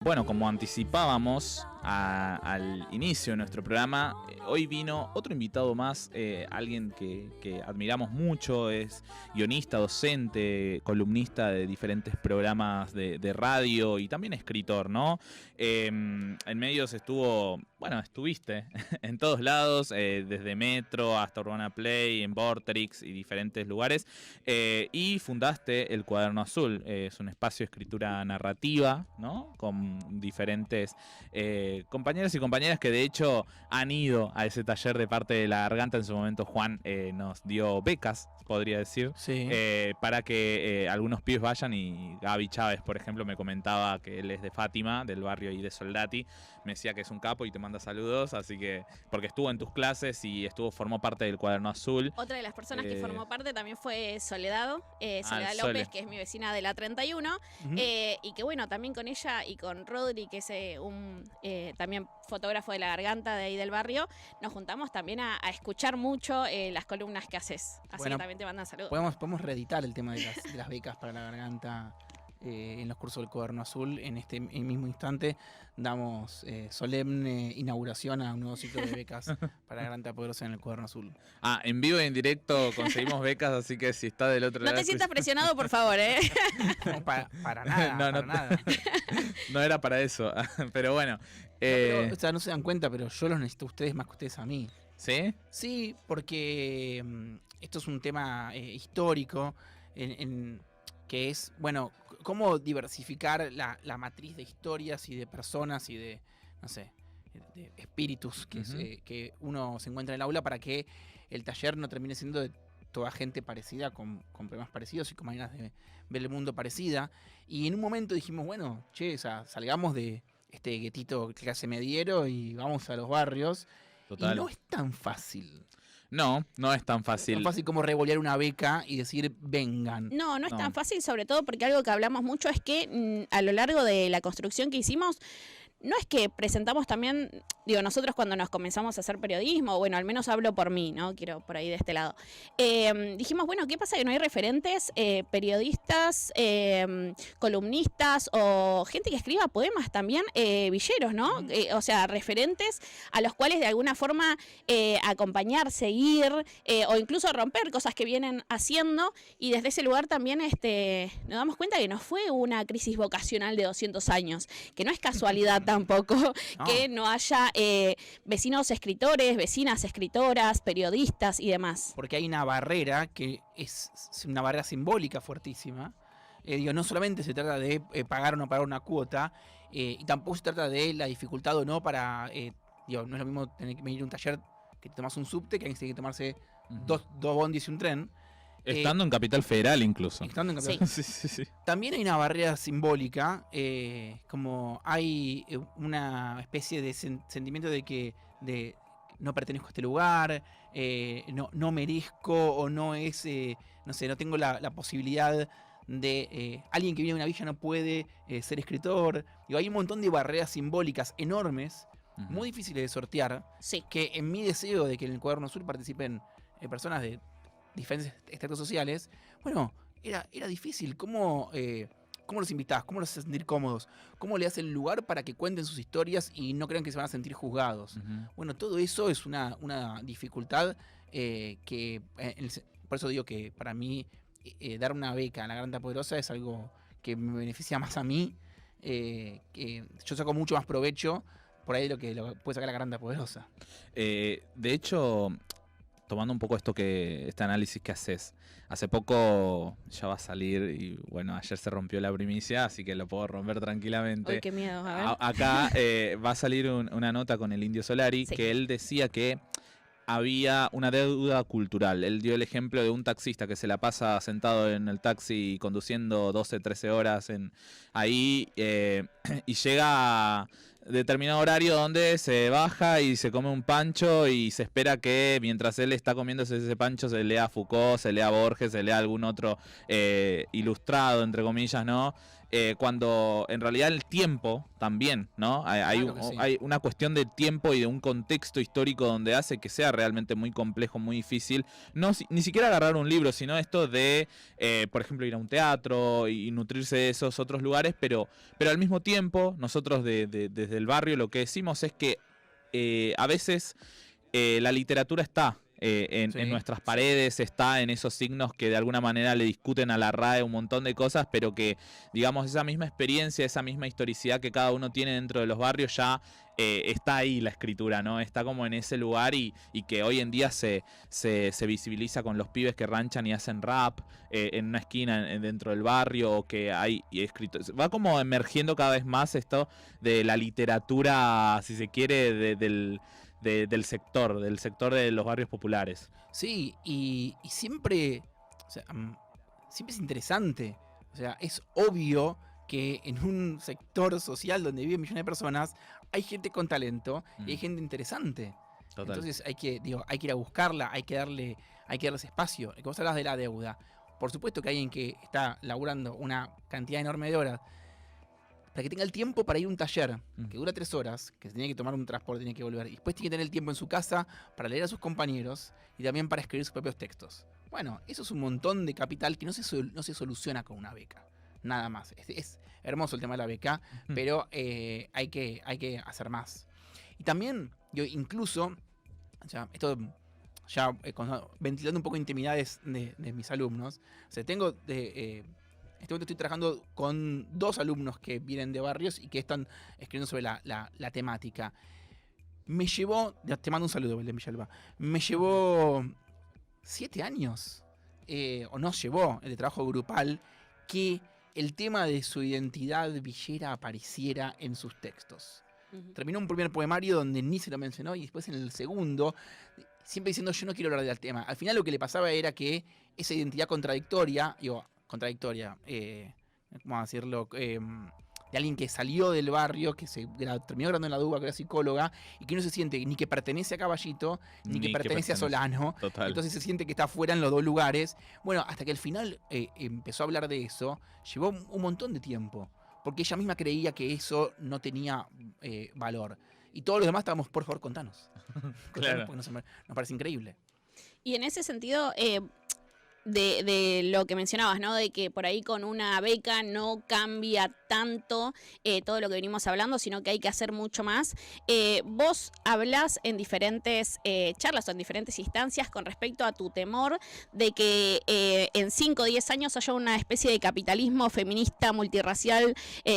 Bueno, como anticipábamos al inicio de nuestro programa, hoy vino otro invitado más, alguien que admiramos mucho, es guionista, docente, columnista de diferentes programas de radio y también escritor, ¿no? En medios estuviste en todos lados, desde Metro hasta Urbana Play, en Vorterix y diferentes lugares, y fundaste El Cuaderno Azul, es un espacio de escritura narrativa, ¿no? Con diferentes compañeros y compañeras que de hecho han ido a ese taller de parte de La Garganta. En su momento Juan nos dio becas, podría decir, sí. Para que algunos pibes vayan, y Gaby Chávez, por ejemplo, me comentaba que él es de Fátima, del barrio y de Soldati, me decía que es un capo y te manda saludos, así que, porque estuvo en tus clases y formó parte del Cuaderno Azul. Otra de las personas que formó parte también fue Soledad López, Sole. que es mi vecina de la 31, y que bueno, también con ella y con Rodri, que es también fotógrafo de La Garganta de ahí del barrio, nos juntamos también a escuchar mucho las columnas que haces, así que también te mandan saludos. Podemos reeditar el tema de las becas para La Garganta en los cursos del Cuaderno Azul. En este mismo instante damos solemne inauguración a un nuevo ciclo de becas para La Garganta Poderosa en el Cuaderno Azul. En vivo y en directo conseguimos becas, así que si está del otro lado... No te sientas presionado, por favor, No, para nada, nada. No era para eso, pero bueno. No se dan cuenta, pero yo los necesito a ustedes más que ustedes a mí. ¿Sí? Sí, porque esto es un tema histórico que es, bueno, cómo diversificar la matriz de historias y de personas y de, no sé, de espíritus que uno se encuentra en el aula, para que el taller no termine siendo de toda gente parecida, con problemas parecidos y con maneras de ver el mundo parecida. Y en un momento dijimos, bueno, salgamos de este guetito clase mediero y vamos a los barrios. Total. Y no es tan fácil. No es tan fácil. No es tan fácil como revolear una beca y decir, vengan. No es tan fácil, sobre todo porque algo que hablamos mucho es que a lo largo de la construcción que hicimos, no es que presentamos también, nosotros cuando nos comenzamos a hacer periodismo, bueno, al menos hablo por mí, ¿no? Quiero por ahí de este lado. Dijimos, bueno, ¿qué pasa que no hay referentes periodistas, columnistas o gente que escriba poemas también, villeros, ¿no? O sea, referentes a los cuales de alguna forma acompañar, seguir o incluso romper cosas que vienen haciendo, y desde ese lugar también nos damos cuenta que no fue una crisis vocacional de 200 años, que no es casualidad tampoco que no haya vecinos escritores, vecinas escritoras, periodistas y demás. Porque hay una barrera que es una barrera simbólica fuertísima. No solamente se trata de pagar o no pagar una cuota, y tampoco se trata de la dificultad o no para... no es lo mismo tener que venir a un taller que te tomas un subte, que alguien tiene que tomarse dos bondis y un tren. Estando en Capital Federal incluso. Estando en Capital. Sí. También hay una barrera simbólica, como hay una especie de sentimiento de que no pertenezco a este lugar, no merezco, o no es, no tengo la posibilidad de... alguien que viene de una villa no puede ser escritor. Hay un montón de barreras simbólicas enormes, muy difíciles de sortear, que en mi deseo de que en el Cuaderno Azul participen personas de diferentes estratos sociales, bueno, era difícil. ¿Cómo los invitás? ¿Cómo los haces sentir cómodos? ¿Cómo le das el lugar para que cuenten sus historias y no crean que se van a sentir juzgados? Bueno, todo eso es una dificultad que... por eso digo que para mí dar una beca a La Garganta Poderosa es algo que me beneficia más a mí, que yo saco mucho más provecho por ahí de lo que puede sacar La Garganta Poderosa. De hecho... Tomando un poco este análisis que haces, hace poco ya va a salir, y bueno, ayer se rompió la primicia, así que lo puedo romper tranquilamente. Uy, qué miedo, a ver. Acá va a salir una nota con el Indio Solari, que él decía que había una deuda cultural. Él dio el ejemplo de un taxista que se la pasa sentado en el taxi conduciendo 12, 13 horas ahí, y llega a determinado horario donde se baja y se come un pancho y se espera que mientras él está comiéndose ese pancho se lea Foucault, se lea Borges, se lea algún otro ilustrado, entre comillas, ¿no? cuando en realidad el tiempo también, ¿no? Claro que sí. Hay una cuestión de tiempo y de un contexto histórico donde hace que sea realmente muy complejo, muy difícil, no ni siquiera agarrar un libro, sino esto de, por ejemplo, ir a un teatro y nutrirse de esos otros lugares, pero al mismo tiempo, nosotros desde el barrio lo que decimos es que a veces la literatura está en nuestras paredes, está en esos signos que de alguna manera le discuten a la RAE un montón de cosas, pero que, digamos, esa misma experiencia, esa misma historicidad que cada uno tiene dentro de los barrios ya está ahí la escritura, ¿no? Está como en ese lugar y que hoy en día se visibiliza con los pibes que ranchan y hacen rap en una esquina dentro del barrio, o que hay escritos. Va como emergiendo cada vez más esto de la literatura, si se quiere, del sector de los barrios populares. Sí, y siempre, o sea, siempre es interesante. O sea, es obvio que en un sector social donde viven millones de personas hay gente con talento y hay gente interesante. Total. Entonces hay que ir a buscarla, hay que darle ese espacio. Como vos hablas de la deuda, por supuesto que alguien que está laburando una cantidad enorme de horas, para que tenga el tiempo para ir a un taller que dura 3 horas, que se tiene que tomar un transporte, tiene que volver, y después tiene que tener el tiempo en su casa para leer a sus compañeros y también para escribir sus propios textos. Bueno, eso es un montón de capital que no se soluciona con una beca. Nada más. Es hermoso el tema de la beca, pero hay que hacer más. Y también, yo incluso, ventilando un poco intimidades de mis alumnos, o sea, en este momento estoy trabajando con 2 alumnos que vienen de barrios y que están escribiendo sobre la temática. Me llevó, te mando un saludo, Belén Villalba, me llevó 7 años, o nos llevó, el de trabajo grupal, que el tema de su identidad villera apareciera en sus textos. Terminó un primer poemario donde ni se lo mencionó, y después en el segundo, siempre diciendo yo no quiero hablar del tema. Al final lo que le pasaba era que esa identidad contradictoria, ¿cómo decirlo? De alguien que salió del barrio, que terminó graduando en la DUBA, que era psicóloga, y que no se siente ni que pertenece a Caballito, ni que pertenece a Solano. Total. Entonces se siente que está fuera en los 2 lugares. Bueno, hasta que al final empezó a hablar de eso, llevó un montón de tiempo, porque ella misma creía que eso no tenía valor. Y todos los demás estábamos, por favor, contanos. Claro. Porque nos parece increíble. Y en ese sentido, de lo que mencionabas, ¿no? De que por ahí con una beca no cambia tanto todo lo que venimos hablando, sino que hay que hacer mucho más. Vos hablás en diferentes charlas o en diferentes instancias con respecto a tu temor de que en 5 o 10 años haya una especie de capitalismo feminista, multirracial,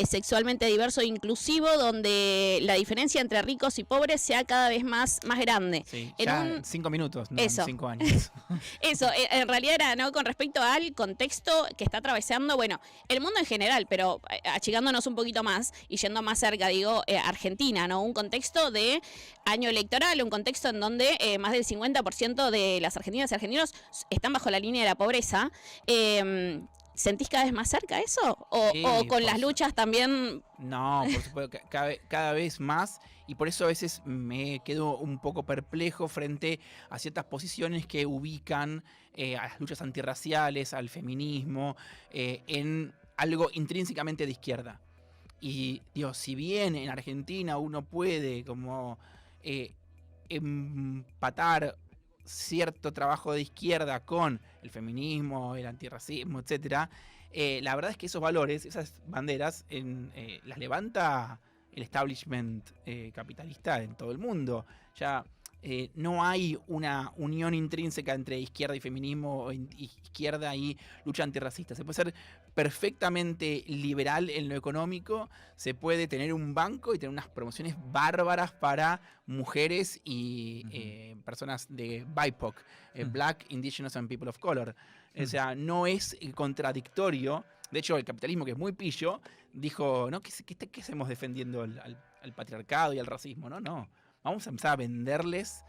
sexualmente diverso e inclusivo, donde la diferencia entre ricos y pobres sea cada vez más grande. Sí, en 5 minutos, no en 5 años. Eso, en realidad era, ¿no? Con respecto al contexto que está atravesando, bueno, el mundo en general, pero achicándonos un poquito más y yendo más cerca, digo, Argentina, ¿no? Un contexto de año electoral, un contexto en donde más del 50% de las argentinas y argentinos están bajo la línea de la pobreza. ¿Sentís cada vez más cerca eso? ¿O con las luchas también? No, por supuesto, cada vez más. Y por eso a veces me quedo un poco perplejo frente a ciertas posiciones que ubican a las luchas antirraciales, al feminismo, en algo intrínsecamente de izquierda. Y digo, si bien en Argentina uno puede como empatar cierto trabajo de izquierda con el feminismo, el antirracismo, etcétera, la verdad es que esos valores, esas banderas, las levanta el establishment capitalista en todo el mundo. Ya no hay una unión intrínseca entre izquierda y feminismo, o izquierda y lucha antirracista. Se puede ser perfectamente liberal en lo económico, se puede tener un banco y tener unas promociones bárbaras para mujeres y personas de BIPOC, Black, Indigenous and People of Color. O sea, no es contradictorio. De hecho, el capitalismo, que es muy pillo, dijo, ¿no? ¿Qué hacemos defendiendo al patriarcado y al racismo? No. Vamos a empezar a venderles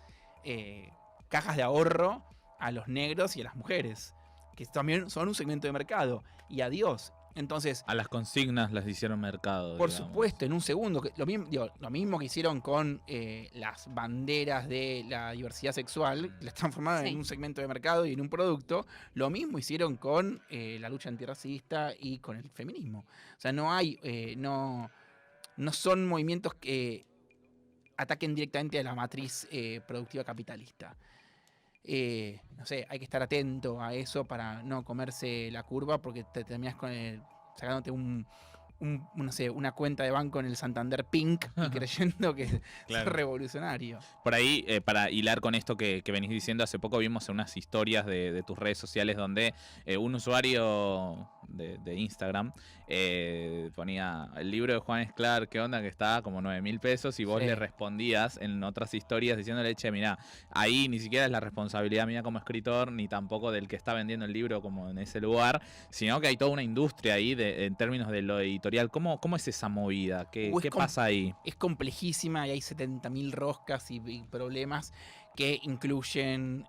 cajas de ahorro a los negros y a las mujeres, que también son un segmento de mercado. Y adiós. Entonces, A las consignas las hicieron mercado. por digamos. supuesto, en un segundo, lo mismo que hicieron con las banderas de la diversidad sexual, las transformaron Sí. en un segmento de mercado y en un producto, lo mismo hicieron con la lucha antirracista y con el feminismo. O sea, no son movimientos que ataquen directamente a la matriz productiva capitalista. No sé, hay que estar atento a eso para no comerse la curva, porque te terminas sacándote no sé, una cuenta de banco en el Santander Pink y creyendo que Claro. es revolucionario. Por ahí, para hilar con esto que venís diciendo, hace poco vimos unas historias de tus redes sociales donde un usuario de Instagram ponía el libro de Juan Esclar, ¿qué onda? Que está como 9.000 pesos y vos Sí. le respondías en otras historias diciéndole, che, mirá, ahí ni siquiera es la responsabilidad mía como escritor, ni tampoco del que está vendiendo el libro como en ese lugar, sino que hay toda una industria ahí en términos de lo editorial. ¿Cómo es esa movida? ¿Qué Es pasa ahí? Es complejísima y hay 70.000 roscas y problemas que incluyen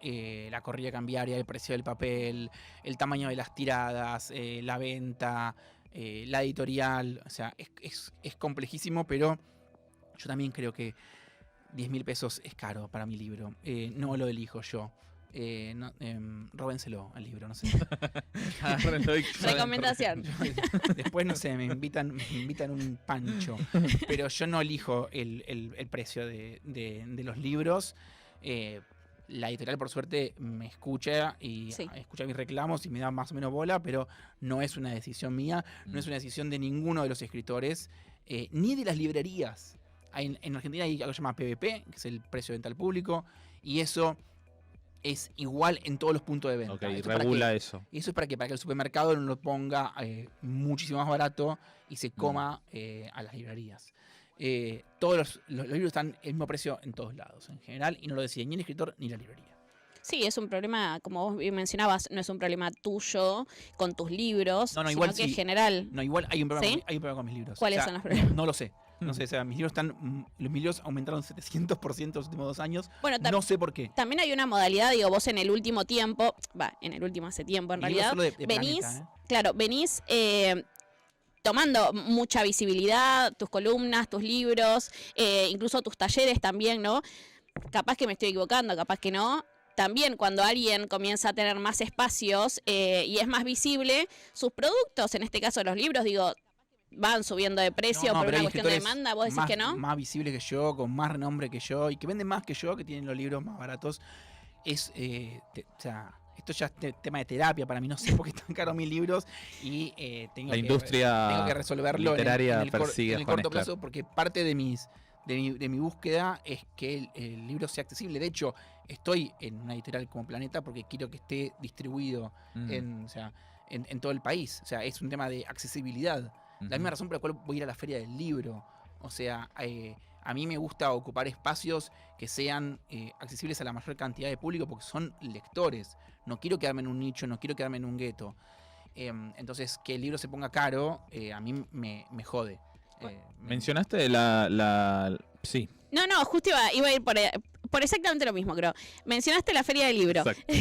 la corrida cambiaria, el precio del papel, el tamaño de las tiradas, la venta, la editorial. O sea, es complejísimo, pero yo también creo que 10.000 pesos es caro para mi libro. No lo elijo yo. Róbenselo al libro, no sé. Recomendación. Después, no sé, me invitan un pancho. Pero yo no elijo el precio de los libros. La editorial, por suerte, me escucha y Sí. escucha mis reclamos y me da más o menos bola, pero no es una decisión mía, no es una decisión de ninguno de los escritores, ni de las librerías. En Argentina hay algo que se llama PVP, que es el precio de venta al público, y eso es igual en todos los puntos de venta. Ok, ¿Esto para regula qué? eso. Y eso es para que el supermercado no lo ponga muchísimo más barato y se coma a las librerías. Todos los libros están el mismo precio en todos lados, en general, y no lo decide ni el escritor ni la librería. Sí, es un problema, como vos bien mencionabas, no es un problema tuyo con tus libros, No, sino igual que en sí. general. No, igual hay un problema, ¿Sí? hay un problema con mis libros. ¿Cuáles son los problemas? No lo sé. No sé, o sea, mis libros los libros aumentaron 700% los últimos 2 años. Bueno, No sé por qué. también hay una modalidad, digo, vos en el último tiempo, hace tiempo en Mi libro realidad, solo de venís, Planeta, claro, venís tomando mucha visibilidad, tus columnas, tus libros, incluso tus talleres también, ¿no? Capaz que me estoy equivocando, capaz que no. También cuando alguien comienza a tener más espacios y es más visible, sus productos, en este caso los libros, digo, van subiendo de precio por pero una hay cuestión de escritores demanda, vos decís que no. más visibles que yo, con más renombre que yo, y que venden más que yo, que tienen los libros más baratos. O sea, esto ya es tema de terapia para mí, no sé por qué están caros mis libros y tengo que resolverlo literaria en el persigue a Juan corto Esclar. plazo, porque parte de mi búsqueda es que el libro sea accesible. De hecho, estoy en una editorial como Planeta porque quiero que esté distribuido en todo el país. O sea, es un tema de accesibilidad. La misma razón por la cual voy a ir a la Feria del Libro. O sea, a mí me gusta ocupar espacios que sean accesibles a la mayor cantidad de público porque son lectores. No quiero quedarme en un nicho, no quiero quedarme en un gueto. Entonces, que el libro se ponga caro, a mí me jode. Mencionaste sí. No, justo iba a ir por exactamente lo mismo, creo. Mencionaste la Feria del Libro. Exacto.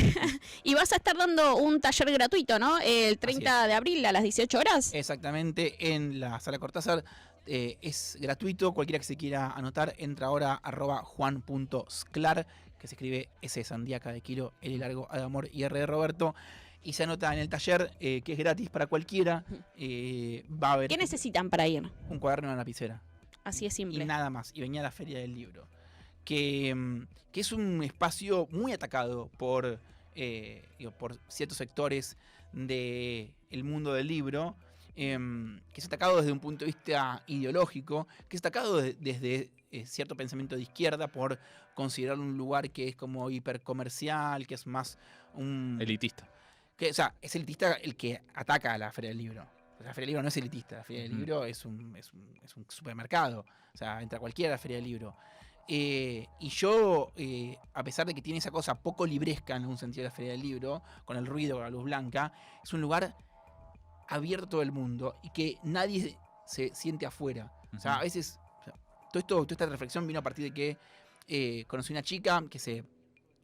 Y vas a estar dando un taller gratuito, ¿no? El 30 de abril a las 18 horas. Exactamente, en la Sala Cortázar. Es gratuito, cualquiera que se quiera anotar, entra ahora @juan.sclar, que se escribe S de Sandía, K de kilo, L largo, A de amor y R de Roberto, y se anota en el taller, que es gratis para cualquiera. Va a haber ¿Qué necesitan para ir? un cuaderno y una lapicera. Así es Y simple. nada más, y venía a la Feria del Libro, que es un espacio muy atacado por ciertos sectores del mundo del libro, que es atacado desde un punto de vista ideológico, que es atacado desde cierto pensamiento de izquierda por considerar un lugar que es como hipercomercial, que es más un... Elitista. O sea, es elitista el que ataca a la Feria del Libro. La Feria del Libro no es elitista, la Feria del Libro es un supermercado. O sea, entra cualquiera a la Feria del Libro. Y yo, a pesar de que tiene esa cosa poco libresca en algún sentido de la Feria del Libro, con el ruido, con la luz blanca, es un lugar abierto a todo el mundo y que nadie se siente afuera. O sea, a veces, toda esta reflexión vino a partir de que conocí una chica que se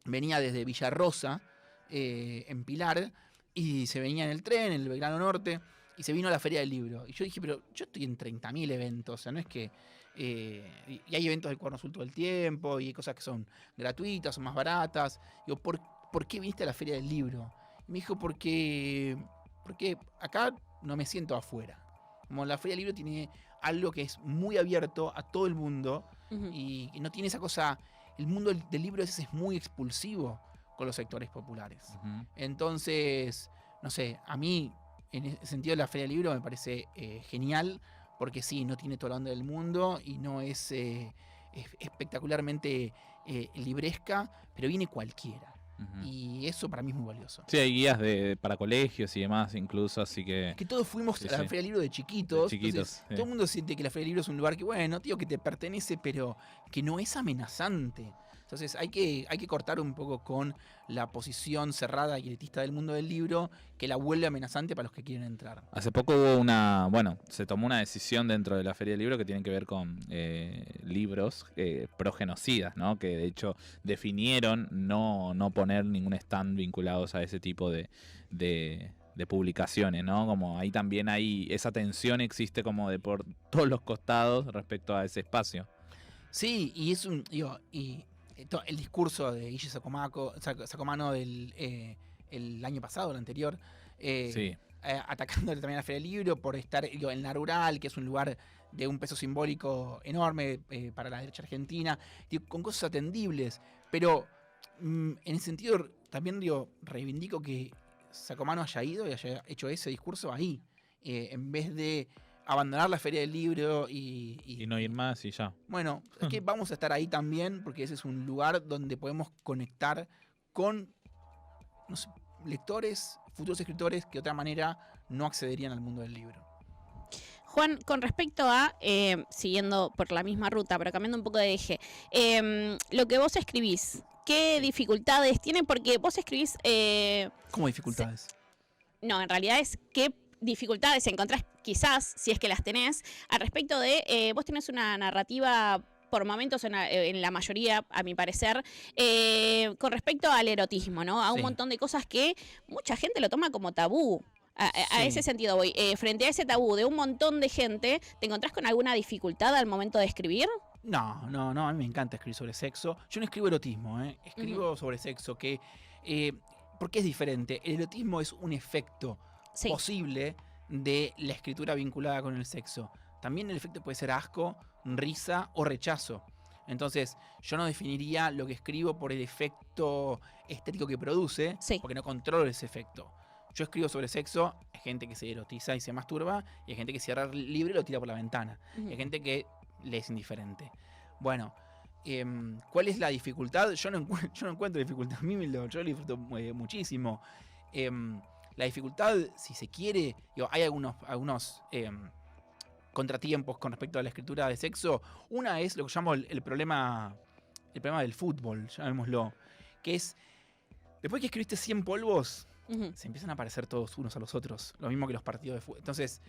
venía desde Villarrosa, en Pilar, y se venía en el tren, en el Belgrano Norte, y se vino a la Feria del Libro. Y yo dije, pero yo estoy en 30.000 eventos, o sea, no es que... y hay eventos del Cuaderno Azul todo el tiempo, y hay cosas que son gratuitas, son más baratas. Digo, ¿por qué viniste a la Feria del Libro? Y me dijo, porque acá no me siento afuera. Como la Feria del Libro tiene algo que es muy abierto a todo el mundo, y no tiene esa cosa... El mundo del libro a veces es muy expulsivo con los sectores populares. Entonces, no sé, a mí, en ese sentido, la Feria del Libro me parece genial, porque sí, no tiene toda la onda del mundo y no es espectacularmente libresca, pero viene cualquiera. Y eso para mí es muy valioso. Sí, hay guías para colegios y demás incluso, así que... Que todos fuimos Sí, a la sí. Feria del Libro de chiquitos. De chiquitos, Entonces, sí. todo el mundo siente que la Feria del Libro es un lugar que, bueno, tío, que te pertenece, pero que no es amenazante. Entonces hay que cortar un poco con la posición cerrada y elitista del mundo del libro, que la vuelve amenazante para los que quieren entrar. Hace poco se tomó una decisión dentro de la Feria del Libro que tiene que ver con libros progenocidas, ¿no? Que de hecho definieron no poner ningún stand vinculados a ese tipo de publicaciones, ¿no? Como ahí también hay esa tensión existe como de por todos los costados respecto a ese espacio. Sí, y es el discurso de Guille Sacomano el año pasado, el anterior, Sí. atacándole también a la Feria del Libro por estar en la rural, que es un lugar de un peso simbólico enorme para la derecha argentina, con cosas atendibles, pero en ese sentido también reivindico que Sacomano haya ido y haya hecho ese discurso ahí, en vez de abandonar la Feria del Libro Y no ir más y ya. bueno, es que vamos a estar ahí también, porque ese es un lugar donde podemos conectar con, no sé, lectores, futuros escritores que de otra manera no accederían al mundo del libro. Juan, con respecto a, siguiendo por la misma ruta, pero cambiando un poco de eje, lo que vos escribís, ¿qué dificultades tiene? Porque vos escribís... ¿Cómo dificultades? No, en realidad es qué dificultades encontrás, quizás, si es que las tenés, al respecto de, vos tenés una narrativa por momentos, en la mayoría, a mi parecer, con respecto al erotismo, ¿no? A un Sí. montón de cosas que mucha gente lo toma como tabú. A Sí. ese sentido voy. Frente a ese tabú de un montón de gente, ¿te encontrás con alguna dificultad al momento de escribir? No, a mí me encanta escribir sobre sexo. Yo no escribo erotismo, escribo sobre sexo, porque es diferente. El erotismo es un efecto Sí. posible de la escritura vinculada con el sexo. También el efecto puede ser asco, risa o rechazo. Entonces, yo no definiría lo que escribo por el efecto estético que produce, Sí. porque no controlo ese efecto. Yo escribo sobre sexo, hay gente que se erotiza y se masturba, y hay gente que cierra el libro y lo tira por la ventana. Ujú. Y hay gente que le es indiferente. Bueno, ¿cuál es la dificultad? Yo no encuentro dificultad. A mí yo lo disfruto muchísimo. La dificultad, si se quiere, hay algunos contratiempos con respecto a la escritura de sexo. Una es lo que llamo el problema del fútbol, llamémoslo, que es, después que escribiste 100 polvos, Ujú. se empiezan a parecer todos unos a los otros, lo mismo que los partidos de fútbol. Entonces,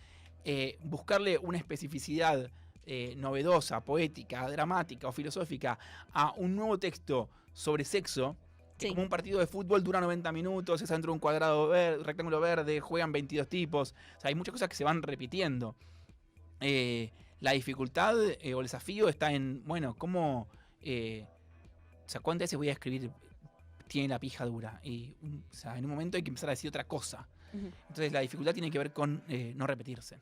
buscarle una especificidad novedosa, poética, dramática o filosófica a un nuevo texto sobre sexo, que Sí. como un partido de fútbol dura 90 minutos, es dentro de un cuadrado rectángulo verde, juegan 22 tipos, o sea, hay muchas cosas que se van repitiendo. La dificultad o el desafío está en, bueno, cómo, o sea, cuántas veces voy a escribir tiene la pija dura, y o sea, en un momento hay que empezar a decir otra cosa. Ujú. Entonces la dificultad tiene que ver con no repetirse.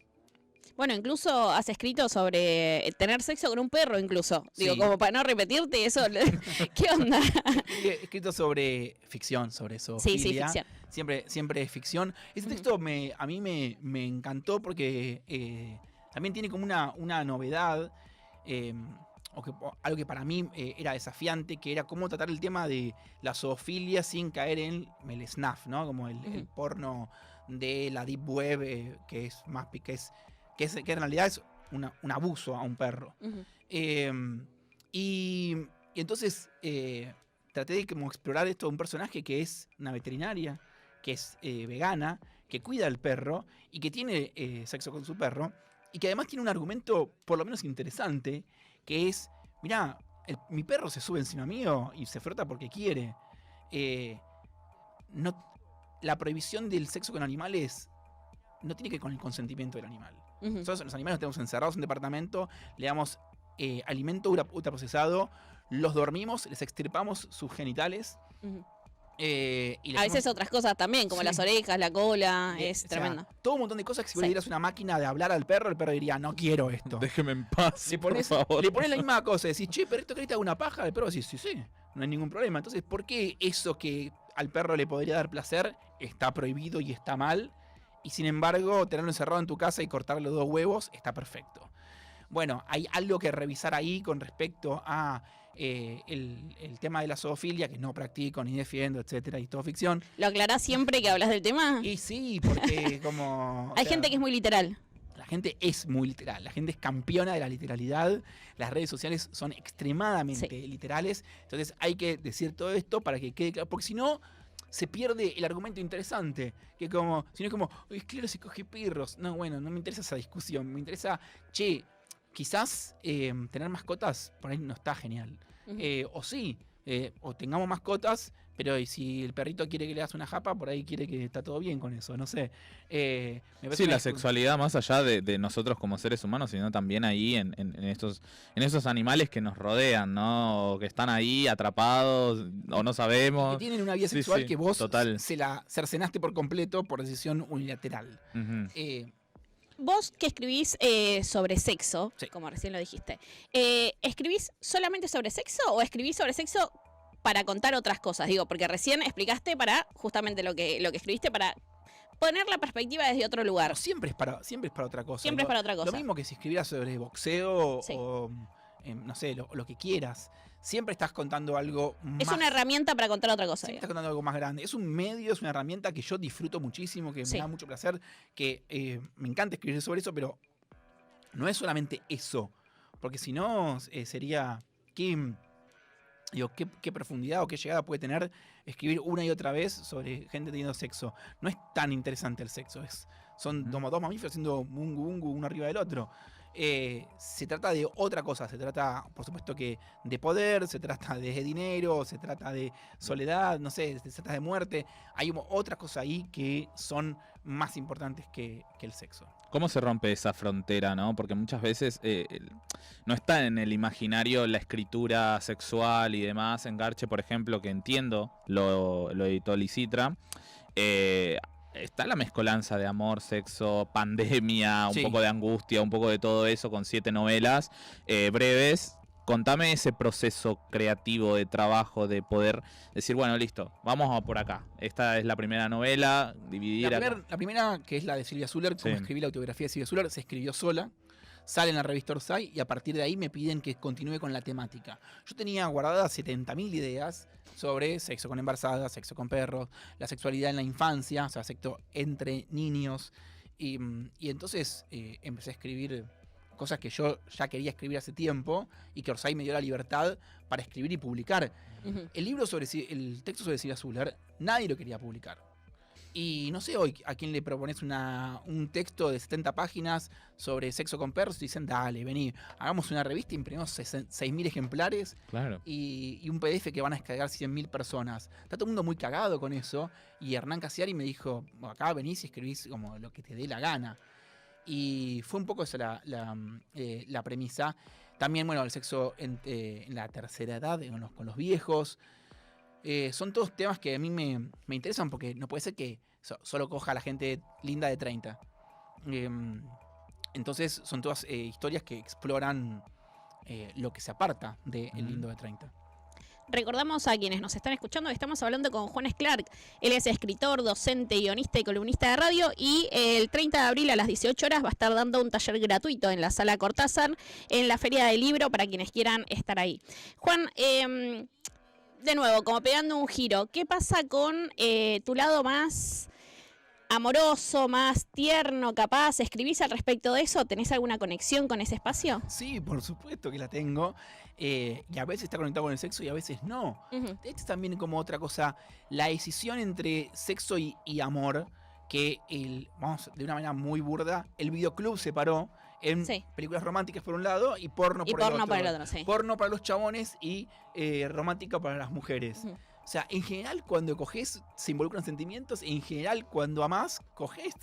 Bueno, incluso has escrito sobre tener sexo con un perro, incluso. Digo, Sí. como para no repetirte eso. ¿Qué onda? He escrito sobre ficción, sobre eso. Sí, ficción. Siempre es ficción. Ese Ujú. texto a mí me encantó porque también tiene como una novedad, algo que para mí era desafiante, que era cómo tratar el tema de la zoofilia sin caer en el snuff, ¿no? Como el porno de la deep web, que es más que en realidad es un abuso a un perro. Ujú. Y entonces traté de como explorar esto de un personaje que es una veterinaria, que es vegana, que cuida al perro y que tiene sexo con su perro, y que además tiene un argumento por lo menos interesante, que es, mirá, mi perro se sube encima mío y se frota porque quiere. La prohibición del sexo con animales no tiene que ver con el consentimiento del animal. Ujú. Nosotros los animales los tenemos encerrados en un departamento, le damos alimento ultraprocesado, los dormimos, les extirpamos sus genitales. Ujú. Y le A veces hacemos- otras cosas también, como Sí. las orejas, la cola, o es sea, tremendo. todo un montón de cosas que si vos Sí. le dieras una máquina de hablar al perro, el perro diría, no quiero esto. Déjeme en paz, Le por pones, favor. le pones la misma cosa, decís, che, pero esto querés que te haga una paja, el perro decís, sí, sí, no hay ningún problema. Entonces, ¿por qué eso que al perro le podría dar placer está prohibido y está mal? Y sin embargo, tenerlo encerrado en tu casa y cortarle 2 huevos está perfecto. Bueno, hay algo que revisar ahí con respecto a el tema de la zoofilia, que no practico ni defiendo, etcétera, y todo ficción. ¿Lo aclarás siempre que hablas del tema? Y sí, porque como... o Hay sea, gente que es muy literal. La gente es muy literal, la gente es campeona de la literalidad, las redes sociales son extremadamente literales, entonces hay que decir todo esto para que quede claro, porque si no se pierde el argumento interesante, que como, si no es como, es claro, se coge perros, no, bueno, no me interesa esa discusión, me interesa, che, quizás tener mascotas por ahí no está genial, Ujú. o sí, o tengamos mascotas, pero y si el perrito quiere que le hagas una japa, por ahí quiere que está todo bien con eso, no sé. Me parece Sí, una la discu- sexualidad más allá de nosotros como seres humanos, sino también ahí en esos animales que nos rodean, ¿no? O que están ahí atrapados o no que sabemos. tienen una vida Sí, sexual sí, que vos total. se la cercenaste por completo por decisión unilateral. Ujú. Vos que escribís sobre sexo, Sí. como recién lo dijiste, ¿escribís solamente sobre sexo o escribís sobre sexo para contar otras cosas? Digo, porque recién explicaste para justamente lo que escribiste para poner la perspectiva desde otro lugar. No, siempre es para otra cosa. Siempre es para otra cosa. Lo mismo que si escribieras sobre boxeo Sí. o no sé, lo que quieras. Siempre estás contando algo Es más. una herramienta para contar otra cosa. Siempre digo. estás contando algo más grande. Es un medio, es una herramienta que yo disfruto muchísimo, que Sí. me da mucho placer, que me encanta escribir sobre eso, pero no es solamente eso. Porque si no, sería. ¿Qué profundidad o qué llegada puede tener escribir una y otra vez sobre gente teniendo sexo? No es tan interesante el sexo. Son Ujú. como 2 mamíferos haciendo bungu bungu uno arriba del otro. Se trata de otra cosa. Se trata, por supuesto, que de poder, se trata de dinero, se trata de soledad, no sé, se trata de muerte. Hay otras cosas ahí que son más importantes que el sexo. ¿Cómo se rompe esa frontera, no? Porque muchas veces no está en el imaginario la escritura sexual y demás. En Garche, por ejemplo, que entiendo, lo editó Licitra, está la mezcolanza de amor, sexo, pandemia, un Sí. poco de angustia, un poco de todo eso con 7 novelas breves. Contame ese proceso creativo de trabajo, de poder decir, bueno, listo, vamos a por acá. Esta es la primera novela, dividir acá. La primera, que es la de Silvia Zuller, como Sí. escribí la autobiografía de Silvia Zuller, se escribió sola, sale en la revista Orsay y a partir de ahí me piden que continúe con la temática. Yo tenía guardadas 70.000 ideas sobre sexo con embarazadas, sexo con perros, la sexualidad en la infancia, o sea, sexo entre niños. Y entonces empecé a escribir cosas que yo ya quería escribir hace tiempo y que Orsay me dio la libertad para escribir y publicar. Ujú. El texto sobre Silvia Zuller, nadie lo quería publicar. Y no sé hoy a quién le propones un texto de 70 páginas sobre sexo con perros y dicen, dale, vení, hagamos una revista, imprimimos 6.000 ejemplares Claro. y un PDF que van a descargar 100.000 personas. Está todo el mundo muy cagado con eso. Y Hernán Casiari me dijo, acá venís y escribís como lo que te dé la gana. Y fue un poco esa la premisa. También, bueno, el sexo en la tercera edad, con los viejos. Son todos temas que a mí me interesan porque no puede ser que solo coja a la gente linda de 30. Entonces son todas historias que exploran lo que se aparta del Ujú. lindo de 30. Recordamos a quienes nos están escuchando que estamos hablando con Juan Esclark. Él es escritor, docente, guionista y columnista de radio. Y el 30 de abril a las 18 horas va a estar dando un taller gratuito en la Sala Cortázar en la Feria del Libro para quienes quieran estar ahí. Juan, de nuevo, como pegando un giro, ¿qué pasa con tu lado más amoroso, más tierno, capaz? ¿Escribís al respecto de eso? ¿Tenés alguna conexión con ese espacio? Sí, por supuesto que la tengo. Y a veces está conectado con el sexo y a veces no. Ujú. Este es también como otra cosa, la decisión entre sexo y amor, que vamos, de una manera muy burda, el videoclub separó en Sí. películas románticas por un lado y porno Y por el porno otro. para el otro, sí. Porno para los chabones y romántica para las mujeres. Ujú. O sea, en general cuando coges se involucran sentimientos, en general cuando amás, coges.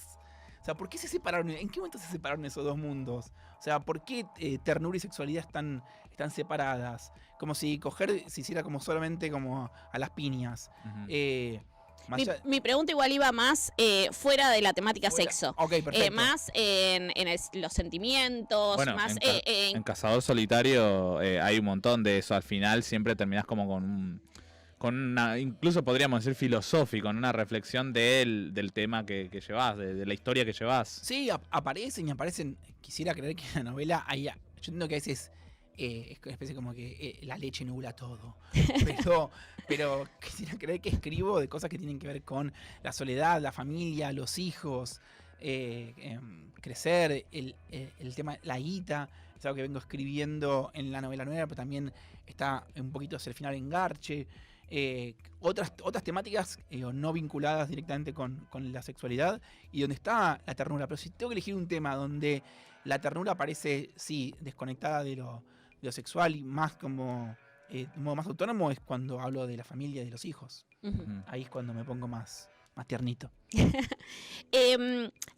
O sea, ¿por qué se separaron? ¿En qué momento se separaron esos dos mundos? O sea, ¿por qué ternura y sexualidad están separadas? Como si coger se hiciera como solamente como a las piñas. Mi pregunta igual iba más fuera de la temática sexo. Ok, perfecto. Más en los sentimientos, Bueno, más en Cazador Solitario hay un montón de eso. Al final siempre terminás como con una, incluso podríamos decir filosófico, en una reflexión del tema que llevas, de la historia que llevas. Sí, aparecen. Quisiera creer que en la novela yo entiendo que a veces es una especie como que la leche nubla todo. Pero quisiera creer que escribo de cosas que tienen que ver con la soledad, la familia, los hijos, crecer, el tema, la guita. Es algo que vengo escribiendo en la novela nueva, pero también está un poquito hacia el final en Garche. Otras temáticas no vinculadas directamente con la sexualidad y donde está la ternura. Pero si tengo que elegir un tema donde la ternura parece, sí, desconectada de lo sexual y más como de un modo más autónomo, es cuando hablo de la familia y de los hijos. Ahí es cuando me pongo más tiernito.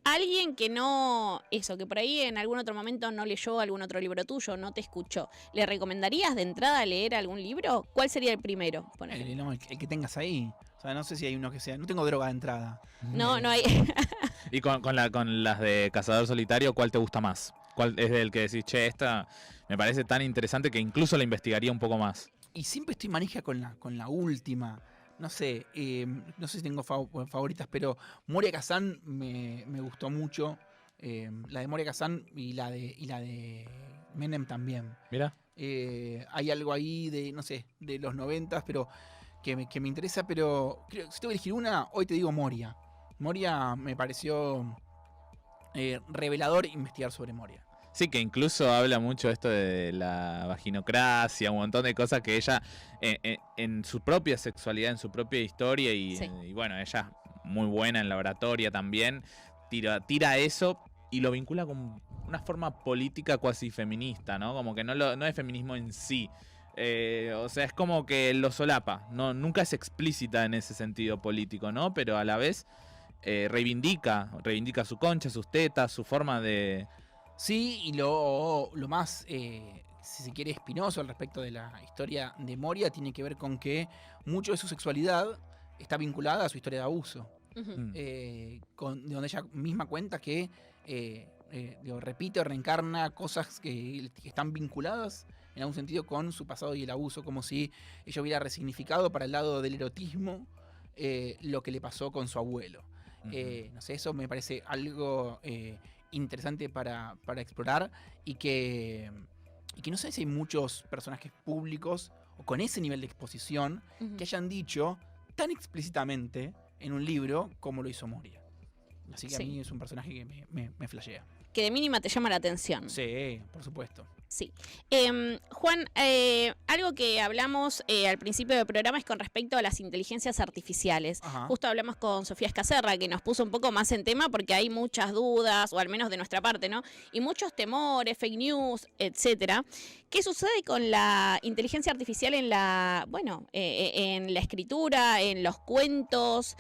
Alguien que que por ahí en algún otro momento no leyó algún otro libro tuyo, no te escuchó, ¿le recomendarías de entrada leer algún libro? ¿Cuál sería el primero? El que tengas ahí. O sea, no sé si hay uno que sea. No tengo droga de entrada. No hay. Y con las de Cazador Solitario, ¿cuál te gusta más? ¿Cuál es el que decís, che, esta me parece tan interesante que incluso la investigaría un poco más? Y siempre estoy manija con la última. No sé si tengo favoritas, pero Moria Kazan me gustó mucho. La de Moria Kazan y la de Menem también. Mira. Hay algo ahí de los 90, pero que me interesa, pero creo que si tengo que elegir una, hoy te digo Moria. Moria me pareció revelador investigar sobre Moria. Sí, que incluso habla mucho esto de la vaginocracia, un montón de cosas que ella, en su propia sexualidad, en su propia historia, y bueno, ella muy buena en la oratoria también, tira eso y lo vincula con una forma política cuasi feminista, ¿no? Como que no es feminismo en sí. O sea, es como que lo solapa, nunca es explícita en ese sentido político, ¿no? Pero a la vez reivindica su concha, sus tetas, su forma de... Sí, y lo más, si se quiere, espinoso al respecto de la historia de Moria tiene que ver con que mucho de su sexualidad está vinculada a su historia de abuso. De donde ella misma cuenta que repite o reencarna cosas que están vinculadas en algún sentido con su pasado y el abuso, como si ella hubiera resignificado para el lado del erotismo lo que le pasó con su abuelo. Eso me parece algo interesante para explorar y que no sé si hay muchos personajes públicos o con ese nivel de exposición que hayan dicho tan explícitamente en un libro como lo hizo Moria. Así que a mí es un personaje que me flashea. Que de mínima te llama la atención. Sí, por supuesto. Sí. Juan, algo que hablamos al principio del programa es con respecto a las inteligencias artificiales. Ajá. Justo hablamos con Sofía Escacerra, que nos puso un poco más en tema porque hay muchas dudas, o al menos de nuestra parte, ¿no? Y muchos temores, fake news, etcétera. ¿Qué sucede con la inteligencia artificial en la escritura, en los cuentos?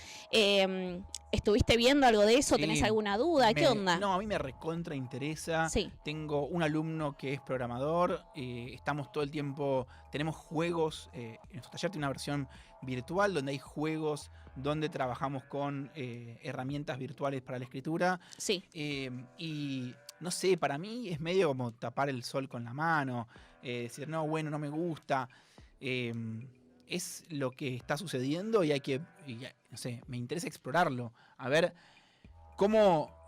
¿Estuviste viendo algo de eso? Sí, ¿Tenés alguna duda? ¿Qué onda? No, a mí me recontra interesa. Sí. Tengo un alumno que es programador. Estamos todo el tiempo, tenemos juegos. En nuestro taller tiene una versión virtual donde hay juegos donde trabajamos con herramientas virtuales para la escritura. Sí. Y no sé, para mí es medio como tapar el sol con la mano. Decir, no, bueno, no me gusta. Es lo que está sucediendo y no sé, me interesa explorarlo. A ver cómo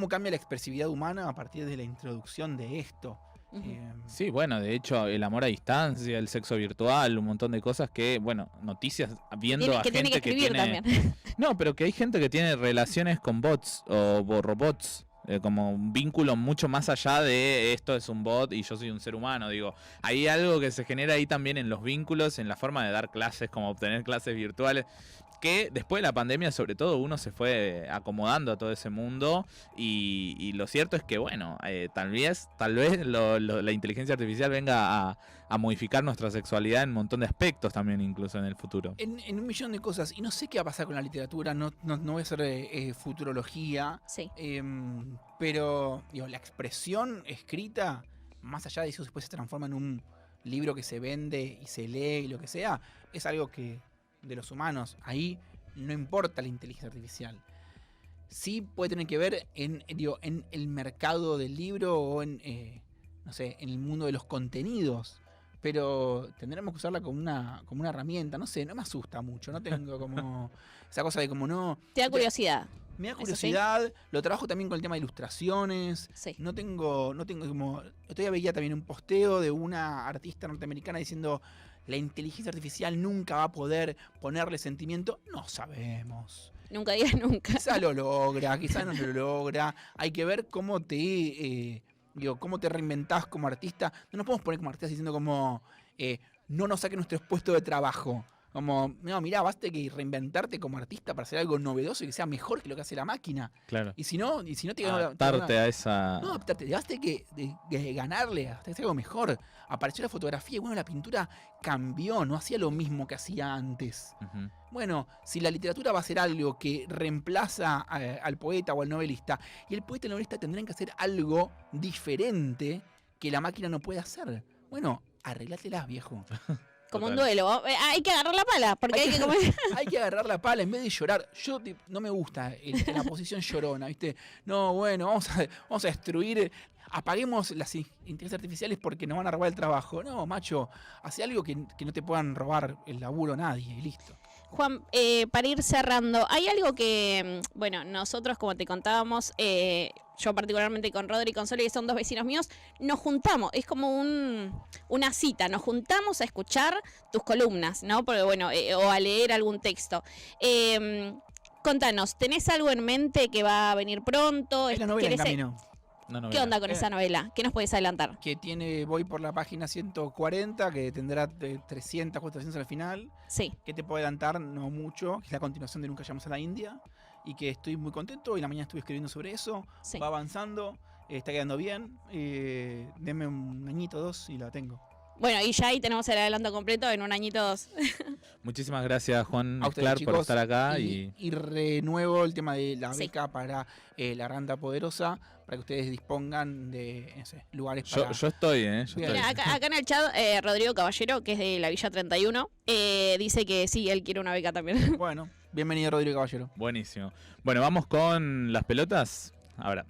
cambia la expresividad humana a partir de la introducción de esto. Sí, bueno, de hecho, el amor a distancia, el sexo virtual, un montón de cosas que, bueno, noticias viendo a gente que tiene... También. No, pero que hay gente que tiene relaciones con bots o robots. Como un vínculo mucho más allá de esto es un bot y yo soy un ser humano. Digo, hay algo que se genera ahí también en los vínculos, en la forma de dar clases, como obtener clases virtuales, que después de la pandemia, sobre todo, uno se fue acomodando a todo ese mundo y lo cierto es que, bueno, tal vez la inteligencia artificial venga a modificar nuestra sexualidad en un montón de aspectos también, incluso en el futuro. En un millón de cosas. Y no sé qué va a pasar con la literatura, no voy a hacer futurología, Sí. pero digo, la expresión escrita, más allá de eso después se transforma en un libro que se vende y se lee y lo que sea, es algo que de los humanos, ahí no importa la inteligencia artificial. Sí puede tener que ver en el mercado del libro o en el mundo de los contenidos, pero tendremos que usarla como una herramienta. No sé, no me asusta mucho, no tengo como esa cosa de como no... Te da curiosidad. Me da ¿Eso curiosidad, lo trabajo también con el tema de ilustraciones. Sí. No tengo como... Otro día veía también un posteo de una artista norteamericana diciendo: la inteligencia artificial nunca va a poder ponerle sentimiento. No sabemos. Nunca digas nunca. Quizás lo logra, quizás no lo logra. Hay que ver cómo cómo te reinventás como artista. No nos podemos poner como artistas diciendo como no nos saquen nuestros puestos de trabajo. Como, no, mirá, basta que reinventarte como artista para hacer algo novedoso y que sea mejor que lo que hace la máquina. Claro. Y si no te Adaptarte a esa... No, adaptarte, basta que ganarle, hasta que sea algo mejor. Apareció la fotografía y bueno, la pintura cambió, no hacía lo mismo que hacía antes. Ujú. Bueno, si la literatura va a ser algo que reemplaza al poeta o al novelista, y el poeta y el novelista tendrán que hacer algo diferente que la máquina no puede hacer. Bueno, arreglátelas, viejo. Como un Total. duelo. Hay que agarrar la pala, porque hay que comer. Hay que agarrar la pala en vez de llorar. Yo no me gusta la posición llorona, ¿viste? No, bueno, vamos a destruir, apaguemos las inteligencias artificiales porque nos van a robar el trabajo. No, macho, hace algo que no te puedan robar el laburo nadie y listo. Juan, para ir cerrando, hay algo que, bueno, nosotros, como te contábamos, yo particularmente con Rodri y con Sole, que son dos vecinos míos, nos juntamos, es como una cita, nos juntamos a escuchar tus columnas, ¿no? Porque, bueno, o a leer algún texto. Contanos, ¿tenés algo en mente que va a venir pronto? Es la novela en ¿Querés- camino. ¿Qué onda con esa novela? ¿Qué nos podés adelantar? Que voy por la página 140, que tendrá 300, 400 al final. Sí. Que te puedo adelantar, no mucho, que es la continuación de Nunca Llegamos a la India. Y que estoy muy contento. Hoy en la mañana estuve escribiendo sobre eso. Sí. Va avanzando, está quedando bien. Denme un añito, 2 y la tengo. Bueno, y ya ahí tenemos el adelanto completo en un añito 2. Muchísimas gracias, Juan A ustedes, Esclar, por chicos, estar acá. y renuevo el tema de la Sí. beca para la Randa Poderosa, para que ustedes dispongan de lugares para... Yo estoy, yo Bien. estoy. Mira, acá en el chat, Rodrigo Caballero, que es de la Villa 31, dice que sí, él quiere una beca también. Bueno, bienvenido Rodrigo Caballero. Buenísimo. Bueno, vamos con las pelotas. Ahora.